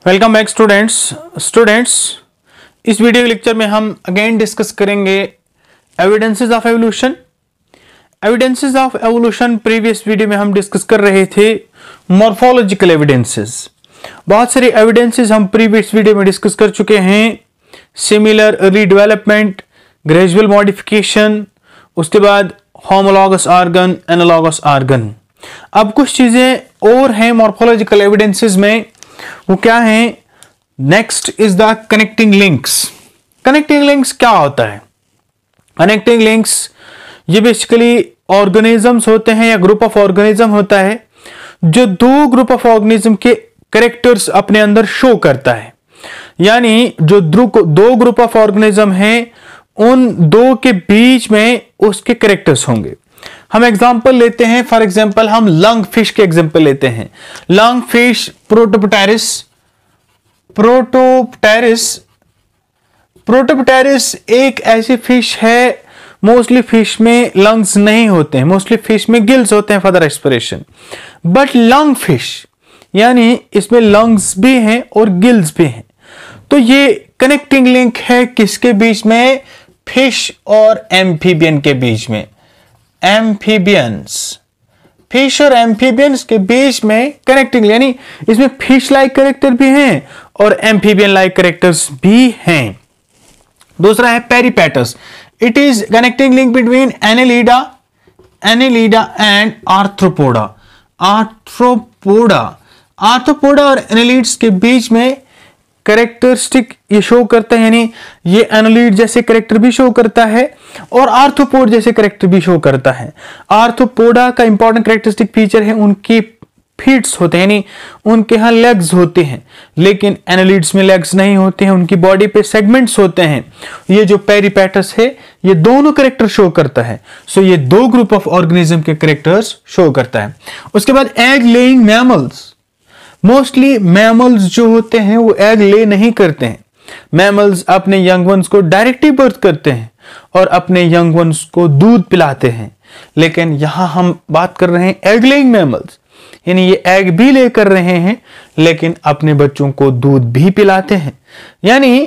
Welcome back students इस video lecture में हम अगेन डिस्कस करेंगे evidences of evolution. Evidences of evolution previous video में हम डिस्कस कर रहे थे मॉर्फोलॉजिकल एविडेंसेस। बहुत सारे एविडेंसेस हम प्रीवियस वीडियो में डिस्कस कर चुके हैं, similar early development, gradual modification, उसके बाद होमोलॉगस ऑर्गन, एनालॉगस ऑर्गन। अब कुछ चीजें और हैं मॉर्फोलॉजिकल एविडेंसेस में, वो क्या है? Next is the connecting links. Connecting links क्या होता है? कनेक्टिंग लिंक्स ये बेसिकली ऑर्गेनिजम्स होते हैं या ग्रुप ऑफ ऑर्गेनिज्म होता है जो दो ग्रुप ऑफ ऑर्गेनिज्म के कैरेक्टर्स अपने अंदर शो करता है। यानी जो दो ग्रुप ऑफ ऑर्गेनिज्म हैं उन दो के बीच में उसके कैरेक्टर्स होंगे। हम एग्जांपल लेते हैं, फॉर एग्जांपल हम लंग फिश के एग्जांपल लेते हैं। लंग फिश प्रोटोप्टेरिस एक ऐसी फिश है, मोस्टली फिश में लंग्स नहीं होते हैं, मोस्टली फिश में गिल्स होते हैं for the respiration. But lung fish यानी इसमें लंग्स भी हैं और गिल्स भी हैं। तो ये कनेक्टिंग लिंक है किसके बीच में? फिश और एम्फीबियन के बीच में। एम्फीबियंस, फिश और एम्फीबियंस के बीच में कनेक्टिंग, यानी इसमें फिश लाइक कैरेक्टर भी हैं और एम्फीबियन लाइक कैरेक्टर्स भी हैं। दूसरा है Peripatus. It is connecting link between Annelida and Arthropoda. Arthropoda और एनेलिड्स के बीच में कैरेक्टरिस्टिक ये शो करता है, यानी ये एनालिड जैसे कैरेक्टर भी शो करता है और आर्थ्रोपोड जैसे कैरेक्टर भी शो करता है। आर्थ्रोपोडा का इंपॉर्टेंट कैरेक्टरिस्टिक फीचर है उनकी फीट्स होते हैं, यानी उनके यहां लेग्स होते हैं, लेकिन एनालिड्स में लेग्स नहीं होते हैं, उनकी बॉडी पे सेगमेंट्स होते हैं। ये जो पेरिपेटस है ये दोनों कैरेक्टर शो करता है। सो ये दो ग्रुप ऑफ ऑर्गेनिज्म के कैरेक्टर्स शो करता है। उसके बाद egg laying mammals. Mostly mammals जो होते हैं वो एग ले नहीं करते हैं। मैमल्स अपने यंग वंस को डायरेक्टली बर्थ करते हैं और अपने यंग वंस को दूध पिलाते हैं। लेकिन यहां हम बात कर रहे हैं एग लेइंग मैमल्स, यानी ये एग भी ले कर रहे हैं लेकिन अपने बच्चों को दूध भी पिलाते हैं। यानी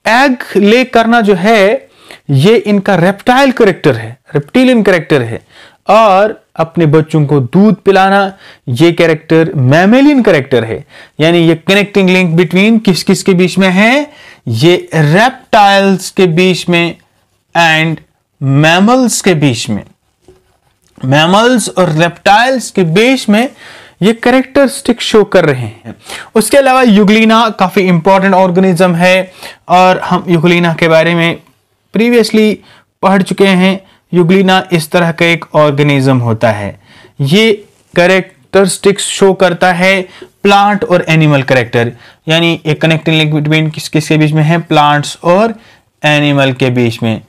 एग ले करना जो है ये इनका रेप्टाइल कैरेक्टर है, रेप्टिलियन कैरेक्टर है, और अपने बच्चों को दूध पिलाना ये कैरेक्टर मैमेलियन कैरेक्टर है। यानी ये कनेक्टिंग लिंक बिटवीन किस किस के बीच में है? ये रेप्टाइल्स के बीच में एंड मैमल्स के बीच में। मैमल्स और रेप्टाइल्स के बीच में ये कैरेक्टरिस्टिक शो कर रहे हैं। उसके अलावा यूग्लिना काफी इंपॉर्टेंट ऑर्गेनिज्म है और हम यूग्लिना के बारे में प्रीवियसली पढ़ चुके हैं। यूग्लिना इस तरह का एक ऑर्गेनिज्म होता है। ये कैरेक्टरिस्टिक्स शो करता है प्लांट और एनिमल कैरेक्टर, यानी एक कनेक्टिंग लिंक बिटवीन किस किस के बीच में है? प्लांट्स और एनिमल के बीच में।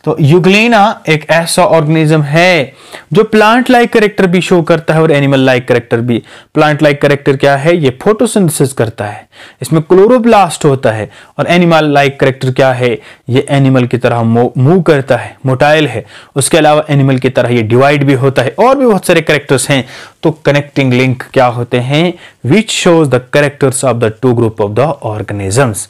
तो यूग्लिना एक ऐसा ऑर्गेनिज्म है जो प्लांट लाइक कैरेक्टर भी शो करता है और एनिमल लाइक कैरेक्टर भी। प्लांट लाइक कैरेक्टर क्या है? ये फोटोसिंथेसिस करता है, इसमें क्लोरोप्लास्ट होता है। और एनिमल लाइक कैरेक्टर क्या है? ये एनिमल की तरह मूव करता है, मोटाइल है। उसके अलावा एनिमल की तरह ये डिवाइड भी होता है और भी बहुत सारे कैरेक्टर्स हैं। तो कनेक्टिंग लिंक क्या होते हैं? Which shows the characters of the two group of the organisms.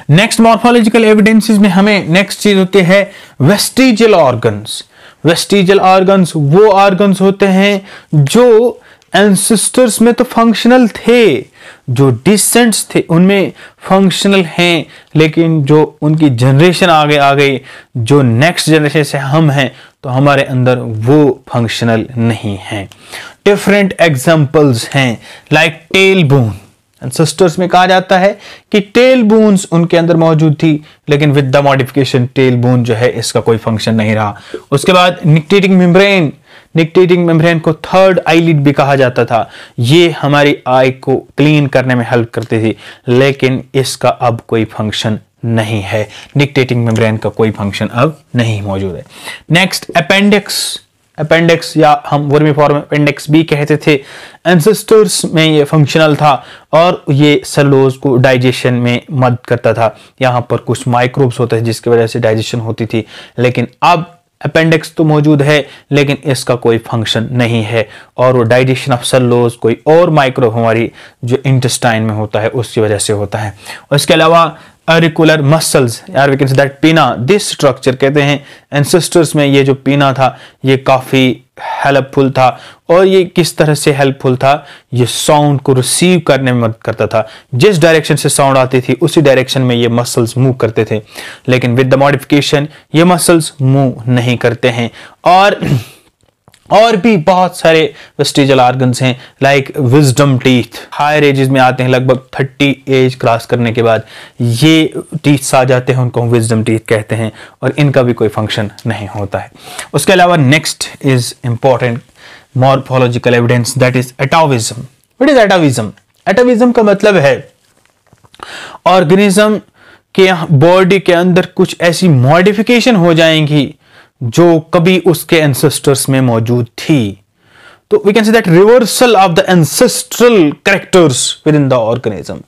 Next morphological evidences में हमें नेक्स्ट चीज होती है वेस्टिजियल ऑर्गन्स। वेस्टिजियल ऑर्गन्स वो ऑर्गन्स होते हैं जो एंसेस्टर्स में तो फंक्शनल थे, जो डिसेंट्स थे उनमें फंक्शनल हैं, लेकिन जो उनकी जनरेशन आगे आ गई, जो नेक्स्ट जनरेशन से हम हैं, तो हमारे अंदर वो फंक्शनल नहीं है। डिफरेंट एग्जांपल्स हैं लाइक टेल बोन। एंसेस्टर्स में कहा जाता है कि टेल बोन्स उनके अंदर मौजूद थी, लेकिन with the modification tail bone जो है इसका कोई फंक्शन नहीं रहा। उसके बाद निक्टेटिंग मेम्ब्रेन को थर्ड आईलिड भी कहा जाता था। ये हमारी आई को क्लीन करने में हेल्प करती थी, लेकिन इसका अब कोई फंक्शन नहीं है। निक्टेटिंग मेम्ब्रेन का कोई फंक्शन अब नहीं मौजूद है। नेक्स्ट अपेंडिक्स या हम वर्मीफॉर्म अपेंडिक्स भी कहते थे। एंसेस्टर्स में ये फंक्शनल था और ये सेलुलोज को डाइजेशन में मदद करता था। यहाँ पर कुछ माइक्रोब्स होते हैं जिसकी वजह से डाइजेशन होती थी, लेकिन अब अपेंडिक्स तो मौजूद है लेकिन इसका कोई फंक्शन नहीं है, और वो डाइजेशन ऑफ सेलुलोज कोई और माइक्रो हमारी जो इंटेस्टाइन में होता है उसकी वजह से होता है। और इसके अलावा auricular muscles, यार वी कैन से दैट पीना, दिस स्ट्रक्चर कहते हैं एंसेस्टर्स में ये जो पीना था ये काफ़ी हेल्पफुल था। और ये किस तरह से हेल्पफुल था, ये साउंड को रिसीव करने में मदद करता था। जिस डायरेक्शन से साउंड आती थी उसी डायरेक्शन में ये मसल्स मूव करते थे, लेकिन विद द मॉडिफिकेशन ये मसल्स मूव नहीं करते हैं। और भी बहुत सारे वेस्टिजियल ऑर्गन्स हैं like wisdom teeth, higher ages में आते हैं, लगभग 30 एज क्रॉस करने के बाद ये टीथ आ जाते हैं, उनको हम विजडम टीथ कहते हैं, और इनका भी कोई फंक्शन नहीं होता है। उसके अलावा next is important morphological evidence, that is एटाविज्म। What is एटाविज्म? एटाविज्म का मतलब है ऑर्गेनिज्म के बॉडी के अंदर कुछ ऐसी मॉडिफिकेशन हो जाएंगी जो कभी उसके एंसेस्टर्स में मौजूद थी। तो we can say that reversal of the ancestral characters within the organism,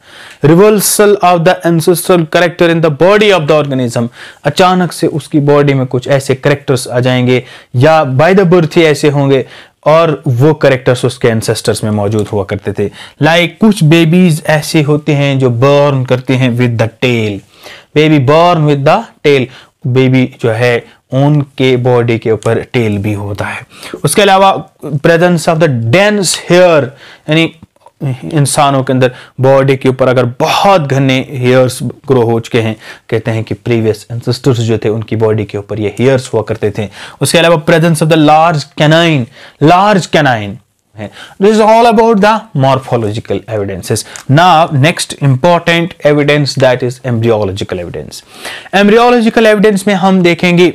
reversal of the ancestral character in the body of the organism. अचानक से उसकी बॉडी में कुछ ऐसे कैरेक्टर्स आ जाएंगे या बाय द बर्थ ही ऐसे होंगे और वो कैरेक्टर्स उसके एंसेस्टर्स में मौजूद हुआ करते थे। लाइक कुछ बेबीज ऐसे होते हैं जो बॉर्न करते हैं with the tail, baby born with the tail, baby जो है उनके बॉडी के ऊपर टेल भी होता है। उसके अलावा presence of the dense hair, यानी इंसानों के अंदर बॉडी के ऊपर अगर बहुत घने हेयर्स ग्रो हो चुके हैं, कहते हैं कि प्रीवियस एंसेस्टर्स जो थे उनकी बॉडी के ऊपर ये हेयर्स हुआ करते थे। उसके अलावा presence of the large canine, This is all about the morphological evidences. Now, next important evidence, that is embryological evidence. Embryological evidence में हम देखेंगे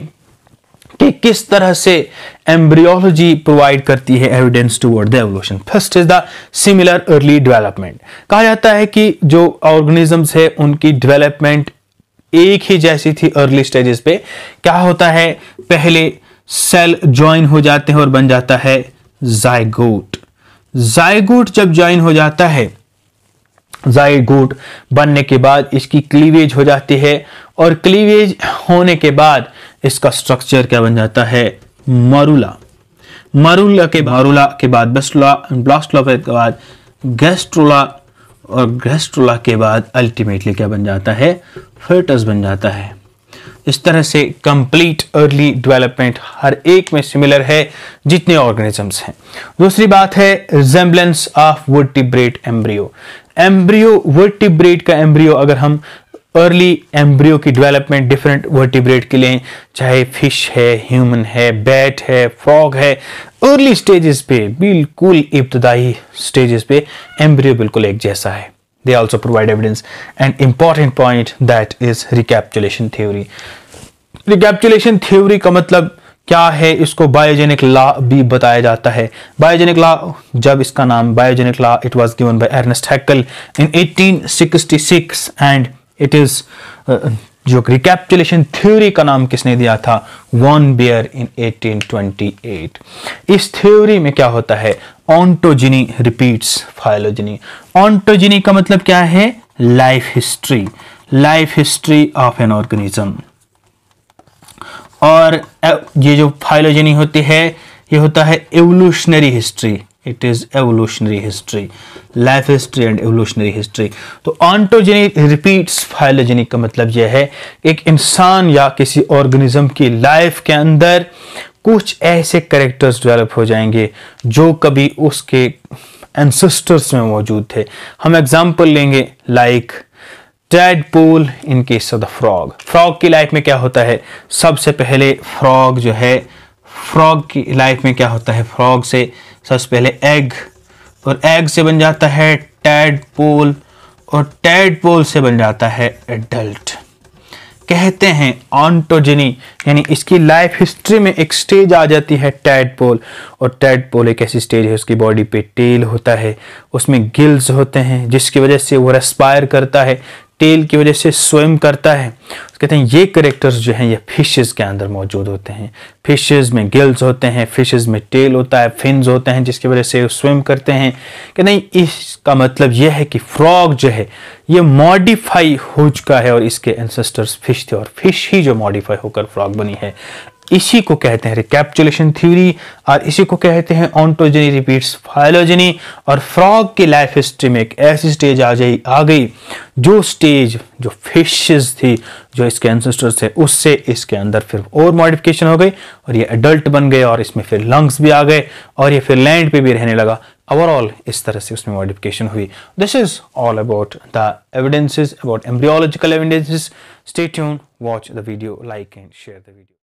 कि किस तरह से एम्ब्रियोलॉजी प्रोवाइड करती है evidence toward the evolution. First is the similar early development. कहा जाता है कि जो ऑर्गेनिजम्स है उनकी डेवलपमेंट एक ही जैसी थी अर्ली स्टेजेस पे। क्या होता है, पहले सेल ज्वाइन हो जाते हैं और बन जाता है जाइगोट। जाइगोट जब ज्वाइन हो जाता है, जाइगोट बनने के बाद इसकी क्लीवेज हो जाती है, और क्लीवेज होने के बाद इसका स्ट्रक्चर क्या बन जाता है, मरुला। मरुला के बाद ब्लास्टुला, ब्लास्टुला के बाद गैस्ट्रुला, और गैस्ट्रुला के बाद अल्टीमेटली क्या बन जाता है, फेटस बन जाता है। इस तरह से कंप्लीट अर्ली डेवलपमेंट हर एक में सिमिलर है जितने ऑर्गेनिजम्स हैं। दूसरी बात है resemblance of vertebrate embryo. Embryo, vertebrate का एम्ब्रियो, अगर हम अर्ली एम्ब्रियो की डेवलपमेंट डिफरेंट वर्टिब्रेट के लिए, चाहे फिश है, ह्यूमन है, बैट है, फ्रॉग है, अर्ली स्टेजेस पे, बिल्कुल इब्तदाई स्टेजेस पे एम्ब्रियो बिल्कुल एक जैसा है। They also provide evidence. An important point, that is recapitulation theory. Recapitulation theory का मतलब क्या है, इसको बायोजेनिक लॉ भी बताया जाता है। बायोजेनिक लॉ, जब इसका नाम biogenic law, it was given by Ernest Haeckel in 1866 and it is जो रिकैपिटुलेशन थ्योरी का नाम किसने दिया था, वॉन बेयर इन 1828। इस थ्योरी में क्या होता है, ऑन्टोजिनी रिपीट्स फाइलोजेनी। ऑन्टोजिनी का मतलब क्या है, life history, life history of an organism. और ये जो फाइलोजेनी होती है ये होता है evolutionary history. It is evolutionary history, life history and evolutionary history. तो ऑन्टोजेनी रिपीट्स फाइलोजेनी का मतलब यह है एक इंसान या किसी ऑर्गेनिज्म की लाइफ के अंदर कुछ ऐसे कैरेक्टर्स डेवलप हो जाएंगे जो कभी उसके एंसेस्टर्स में मौजूद थे। हम एग्जांपल लेंगे like tadpole in case of the frog. Frog की लाइफ में क्या होता है, सबसे पहले फ्रॉग जो है, फ्रॉग की लाइफ में क्या होता है, फ्रॉग से सबसे पहले एग, और एग से बन जाता है टैडपोल, और टैडपोल से बन जाता है एडल्ट। कहते हैं ऑन्टोजेनी, यानी इसकी लाइफ हिस्ट्री में एक स्टेज आ जाती है टैडपोल, और टैडपोल एक ऐसी स्टेज है उसकी बॉडी पे टेल होता है, उसमें गिल्स होते हैं जिसकी वजह से वो रेस्पायर करता है, टेल की वजह से स्विम करता है। कहते हैं ये कैरेक्टर्स जो हैं ये फिशेस के अंदर मौजूद होते हैं। फिशेस में गिल्स होते हैं, फिशेस में टेल होता है, फिन्स होते हैं जिसकी वजह से वो स्विम करते हैं। कि नहीं, इसका मतलब यह है कि फ्रॉग जो है ये मॉडिफाई हो चुका है और इसके एंसेस्टर्स फिश थे, और फिश ही जो मॉडिफाई होकर फ्रॉग बनी है। इसी को कहते हैं रिकैप्चुलेशन थ्योरी, और इसी को कहते हैं ऑन्टोजेनी रिपीट्स फाइलोजेनी। और फ्रॉग की लाइफ हिस्ट्री में एक ऐसी स्टेज आ गई जो स्टेज जो फिशेस थी, जो इसके एंसेस्टर्स थे, उससे इसके अंदर फिर और मॉडिफिकेशन हो गई और ये एडल्ट बन गए और इसमें फिर लंग्स भी आ गए और ये फिर लैंड पे भी रहने लगा। ओवरऑल इस तरह से उसमें मॉडिफिकेशन हुई। This is all about the evidences, about embryological evidences. Stay tune, watch the video, like and share the video.